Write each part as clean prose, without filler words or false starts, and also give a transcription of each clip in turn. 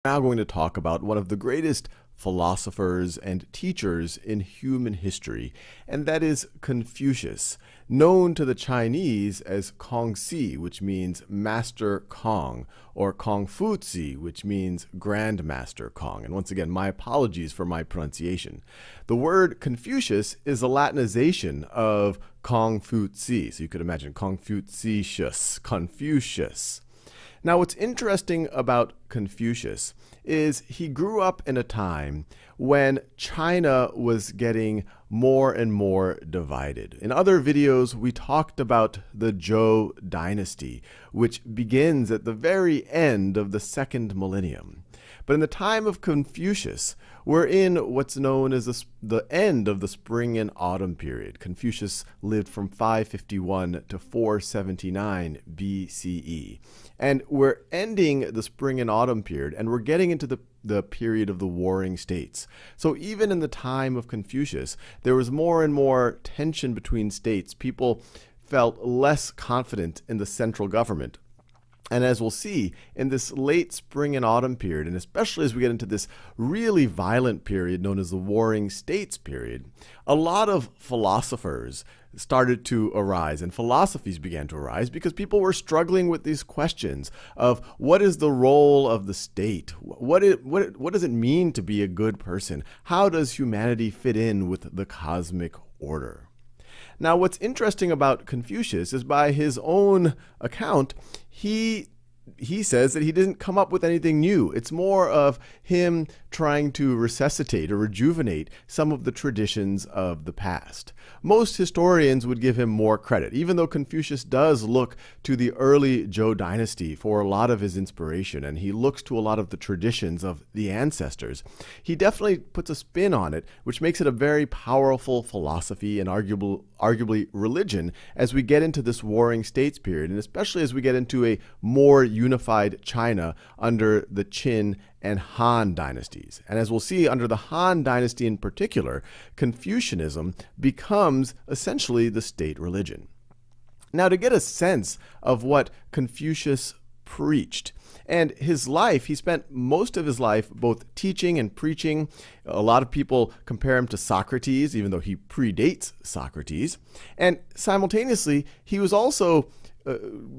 Now going to talk about one of the greatest philosophers and teachers in human history, and that is Confucius, known to the Chinese as Kongxi, which means Master Kong, or Confuci, which means Grandmaster Kong. And once again, my apologies for my pronunciation. The word Confucius is a Latinization of Confuci, so you could imagine Confucius, Confucius. Now, what's interesting about Confucius is he grew up in a time when China was getting more and more divided. In other videos, we talked about the Zhou dynasty, which begins at the very end of the second millennium. But in the time of Confucius, we're in what's known as the end of the spring and autumn period. Confucius lived from 551 to 479 BCE. And we're ending the spring and autumn period, and we're getting into the period of the warring states. So even in the time of Confucius, there was more and more tension between states. People felt less confident in the central government. And as we'll see, in this late spring and autumn period, and especially as we get into this really violent period known as the Warring States period, a lot of philosophers started to arise, and philosophies began to arise because people were struggling with these questions of what is the role of the state? What does it mean to be a good person? How does humanity fit in with the cosmic order? Now, what's interesting about Confucius is by his own account, he says that he didn't come up with anything new. It's more of him trying to resuscitate or rejuvenate some of the traditions of the past. Most historians would give him more credit, even though Confucius does look to the early Zhou dynasty for a lot of his inspiration, and he looks to a lot of the traditions of the ancestors. He definitely puts a spin on it, which makes it a very powerful philosophy and arguably religion as we get into this Warring States period, and especially as we get into a more unified China under the Qin and Han dynasties. And as we'll see, under the Han dynasty in particular, Confucianism becomes essentially the state religion. Now, to get a sense of what Confucius preached, and his life, he spent most of his life both teaching and preaching. A lot of people compare him to Socrates, even though he predates Socrates. And simultaneously, he was also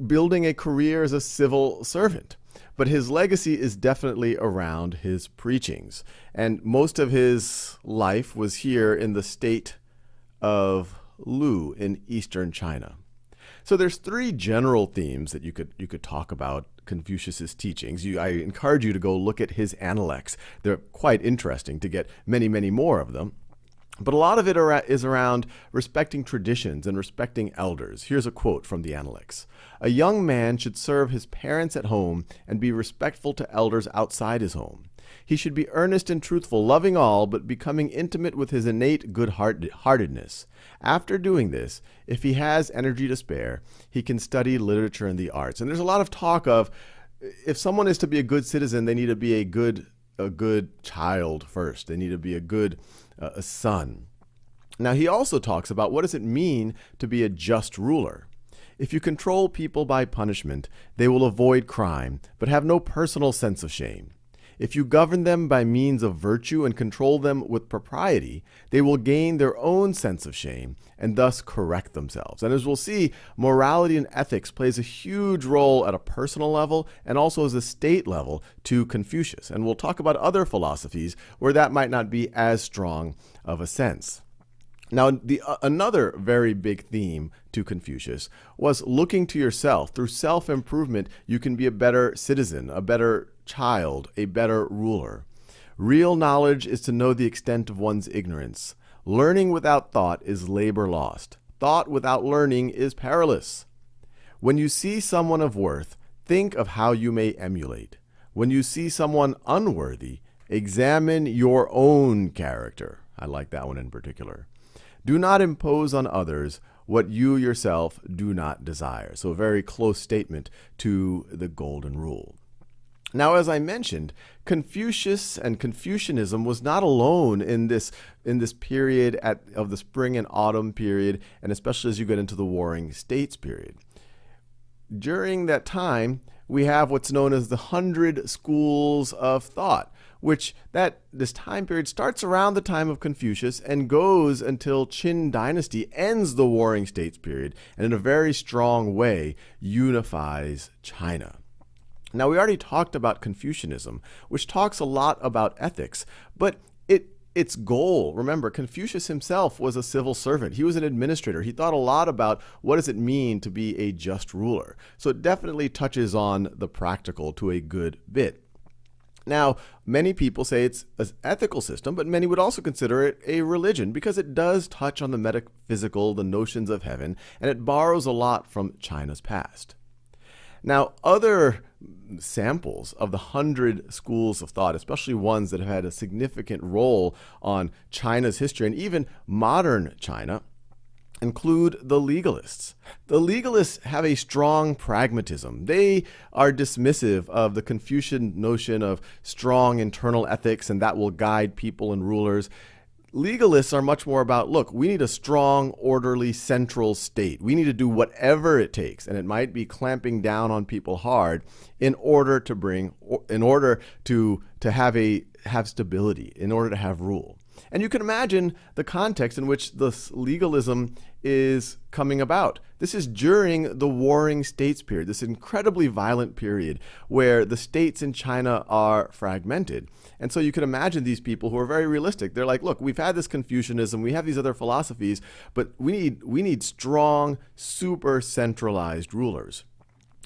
building a career as a civil servant. But his legacy is definitely around his preachings. And most of his life was here in the state of Lu in eastern China. So there's three general themes that you could talk about Confucius's teachings. I encourage you to go look at his Analects. They're quite interesting to get many, many more of them. But a lot of it is around respecting traditions and respecting elders. Here's a quote from the Analects. "A young man should serve his parents at home and be respectful to elders outside his home. He should be earnest and truthful, loving all, but becoming intimate with his innate good-heartedness. After doing this, if he has energy to spare, he can study literature and the arts." And there's a lot of talk of if someone is to be a good citizen, they need to be a good child first. They need to be a good son. Now, he also talks about what does it mean to be a just ruler. "If you control people by punishment, they will avoid crime, but have no personal sense of shame. If you govern them by means of virtue and control them with propriety, they will gain their own sense of shame and thus correct themselves." And as we'll see, morality and ethics plays a huge role at a personal level and also as a state level to Confucius. And we'll talk about other philosophies where that might not be as strong of a sense. Now, another very big theme to Confucius was looking to yourself. Through self-improvement, you can be a better citizen, a better child, a better ruler. "Real knowledge is to know the extent of one's ignorance. Learning without thought is labor lost. Thought without learning is perilous. When you see someone of worth, think of how you may emulate. When you see someone unworthy, examine your own character." I like that one in particular. "Do not impose on others what you yourself do not desire." So a very close statement to the golden rule. Now, as I mentioned, Confucius and Confucianism was not alone in this period of the spring and autumn period, and especially as you get into the Warring States period. During that time, we have what's known as the 100 Schools of Thought, which this time period starts around the time of Confucius and goes until Qin dynasty ends the Warring States period, and in a very strong way unifies China. Now, we already talked about Confucianism, which talks a lot about ethics, but its goal, remember, Confucius himself was a civil servant. He was an administrator. He thought a lot about what does it mean to be a just ruler. So it definitely touches on the practical to a good bit. Now, many people say it's an ethical system, but many would also consider it a religion because it does touch on the metaphysical, the notions of heaven, and it borrows a lot from China's past. Now, other samples of the 100 schools of thought, especially ones that have had a significant role on China's history and even modern China, include the legalists. The legalists have a strong pragmatism. They are dismissive of the Confucian notion of strong internal ethics and that will guide people and rulers. Legalists are much more about, look, we need a strong, orderly, central state. We need to do whatever it takes, and it might be clamping down on people hard in order to have stability, in order to have rule. And you can imagine the context in which this legalism is coming about. This is during the Warring States period, this incredibly violent period where the states in China are fragmented. And so you can imagine these people who are very realistic. They're like, look, we've had this Confucianism, we have these other philosophies, but we need strong, super centralized rulers.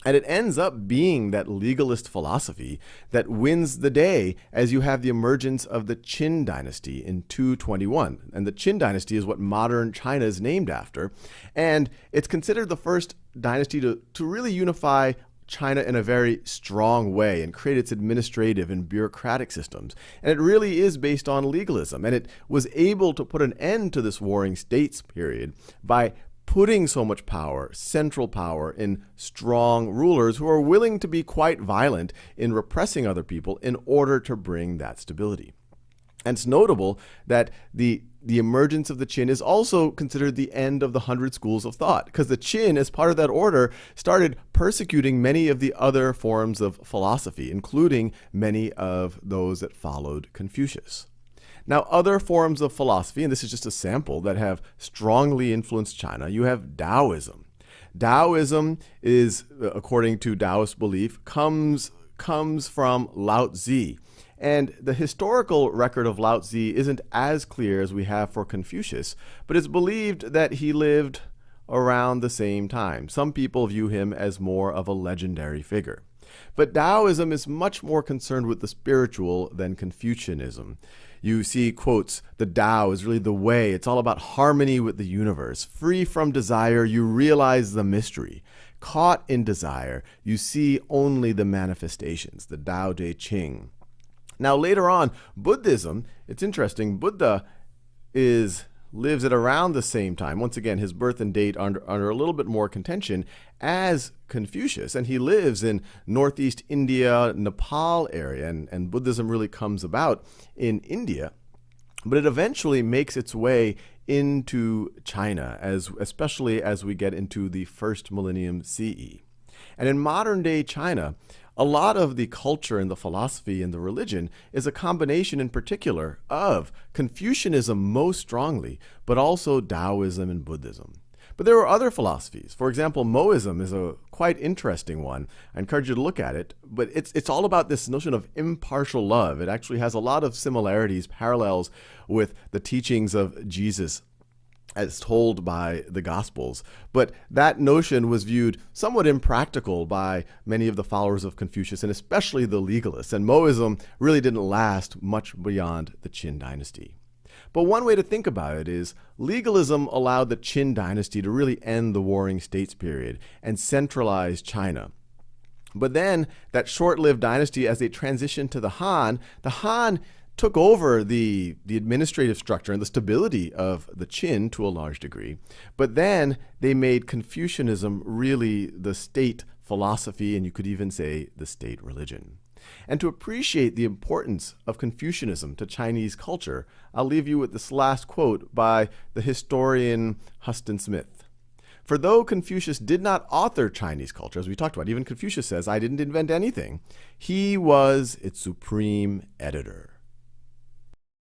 And it ends up being that legalist philosophy that wins the day as you have the emergence of the Qin dynasty in 221. And the Qin dynasty is what modern China is named after. And it's considered the first dynasty to really unify China in a very strong way and create its administrative and bureaucratic systems. And it really is based on legalism. And it was able to put an end to this Warring States period by putting so much power, central power, in strong rulers who are willing to be quite violent in repressing other people in order to bring that stability. And it's notable that the emergence of the Qin is also considered the end of the 100 schools of thought, because the Qin, as part of that order, started persecuting many of the other forms of philosophy, including many of those that followed Confucius. Now, other forms of philosophy, and this is just a sample, that have strongly influenced China, you have Taoism. Taoism is, according to Taoist belief, comes from Lao Tzu. And the historical record of Lao Tzu isn't as clear as we have for Confucius, but it's believed that he lived around the same time. Some people view him as more of a legendary figure. But Taoism is much more concerned with the spiritual than Confucianism. You see quotes, the Tao is really the way. It's all about harmony with the universe. Free from desire, you realize the mystery. Caught in desire, you see only the manifestations, the Tao Te Ching. Now later on, Buddhism, it's interesting, Buddha lives at around the same time. Once again, his birth and date are under a little bit more contention as Confucius, and he lives in northeast India, Nepal area, and Buddhism really comes about in India, but it eventually makes its way into China, especially as we get into the first millennium CE. And in modern day China, a lot of the culture and the philosophy and the religion is a combination in particular of Confucianism most strongly, but also Taoism and Buddhism. But there are other philosophies. For example, Moism is a quite interesting one. I encourage you to look at it, but it's all about this notion of impartial love. It actually has a lot of similarities, parallels with the teachings of Jesus as told by the Gospels. But that notion was viewed somewhat impractical by many of the followers of Confucius, and especially the legalists. And Moism really didn't last much beyond the Qin dynasty. But one way to think about it is legalism allowed the Qin dynasty to really end the Warring States period and centralize China. But then that short-lived dynasty, as they transitioned to the Han took over the administrative structure and the stability of the Qin to a large degree. But then they made Confucianism really the state philosophy, and you could even say the state religion. And to appreciate the importance of Confucianism to Chinese culture, I'll leave you with this last quote by the historian Huston Smith. For though Confucius did not author Chinese culture, as we talked about, even Confucius says, I didn't invent anything, he was its supreme editor.